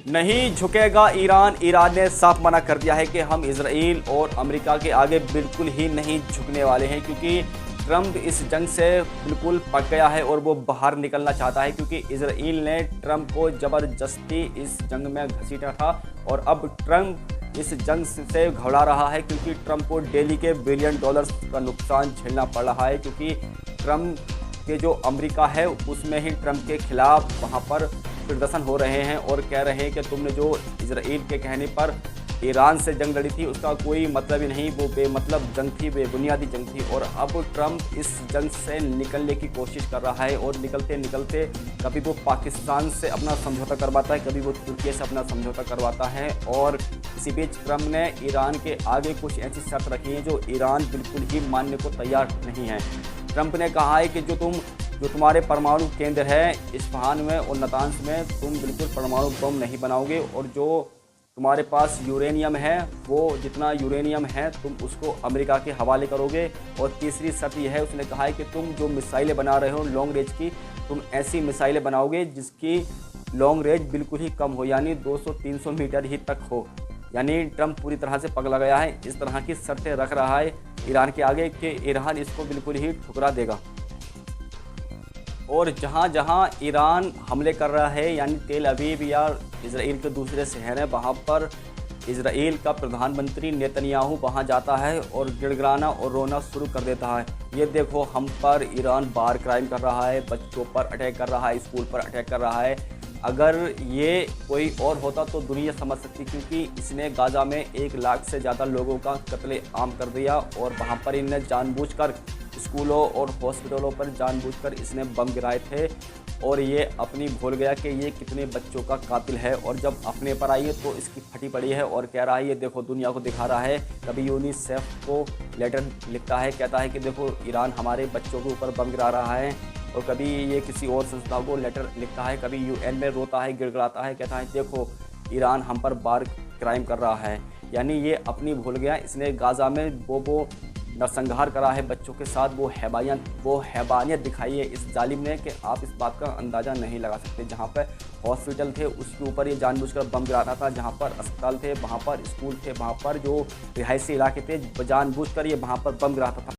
नहीं झुकेगा Iran. Iran ने साफ मना कर दिया है कि हम इजराइल और अमेरिका के आगे बिल्कुल ही नहीं झुकने वाले हैं, क्योंकि ट्रंप इस जंग से बिल्कुल पक गया है और वो बाहर निकलना चाहता है, क्योंकि इजराइल ने ट्रंप को ज़बरदस्ती इस जंग में घसीटा था और अब ट्रंप इस जंग से घबरा रहा है, क्योंकि ट्रंप को डेली के बिलियन डॉलर्स का नुकसान झेलना पड़ रहा है, क्योंकि ट्रंप के जो अमेरिका है उसमें ही ट्रंप के खिलाफ वहाँ पर प्रदर्शन हो रहे हैं और कह रहे हैं कि तुमने जो इजराइल के कहने पर ईरान से जंग लड़ी थी उसका कोई मतलब ही नहीं, वो बेमतलब जंग थी, बेबुनियादी जंग थी। और अब ट्रंप इस जंग से निकलने की कोशिश कर रहा है और निकलते निकलते कभी वो पाकिस्तान से अपना समझौता करवाता है, कभी वो तुर्की से अपना समझौता करवाता है। और इसी बीच ट्रंप ने ईरान के आगे कुछ ऐसी शर्त रखी है जो ईरान बिल्कुल ही मानने को तैयार नहीं है। ट्रंप ने कहा है कि जो तुम्हारे परमाणु केंद्र है इस्फहान में और नातांज में, तुम बिल्कुल परमाणु बम नहीं बनाओगे, और जो तुम्हारे पास यूरेनियम है वो जितना यूरेनियम है तुम उसको अमेरिका के हवाले करोगे। और तीसरी शर्त यह है, उसने कहा है कि तुम जो मिसाइलें बना रहे हो लॉन्ग रेंज की, तुम ऐसी मिसाइलें बनाओगे जिसकी लॉन्ग रेंज बिल्कुल ही कम हो, यानी 200-300 मीटर ही तक हो। यानी ट्रंप पूरी तरह से पगला गया है, इस तरह की शर्तें रख रहा है ईरान के आगे कि ईरान इसको बिल्कुल ही ठुकरा देगा। और जहाँ जहाँ ईरान हमले कर रहा है, यानी तेल अवीव या इजराइल के दूसरे शहर हैं, वहाँ पर इजराइल का प्रधानमंत्री नेतन्याहू वहाँ जाता है और गिड़गिड़ाना और रोना शुरू कर देता है। ये देखो हम पर ईरान बार क्राइम कर रहा है, बच्चों पर अटैक कर रहा है, स्कूल पर अटैक कर रहा है। अगर ये कोई और होता तो दुनिया समझ सकती, क्योंकि इसने गाज़ा में 1 लाख से ज़्यादा लोगों का कत्ले आम कर दिया और वहाँ पर इन्हें जानबूझकर स्कूलों और हॉस्पिटलों पर जानबूझकर इसने बम गिराए थे। और ये अपनी भूल गया कि ये कितने बच्चों का कातिल है, और जब अपने पर आई है तो इसकी फटी पड़ी है और कह रहा है, ये देखो दुनिया को दिखा रहा है। कभी यूनिसेफ को लेटर लिखता है, कहता है कि देखो ईरान हमारे बच्चों के ऊपर बम गिरा रहा है, और कभी ये किसी और संस्था को लेटर लिखता है, कभी यूएन में रोता है, गिड़गिड़ाता है, कहता है देखो ईरान हम पर बार क्राइम कर रहा है। यानी ये अपनी भूल गया, इसने गाज़ा में वो नरसंहार करा है बच्चों के साथ, वो हैवानियत दिखाई है इस जालिम ने कि आप इस बात का अंदाज़ा नहीं लगा सकते। जहाँ पर हॉस्पिटल थे उसके ऊपर ये जानबूझकर बम गिराता था, जहाँ पर अस्पताल थे, वहाँ पर स्कूल थे, वहाँ पर जो रिहायशी इलाके थे जानबूझकर ये वहाँ पर बम गिराता था।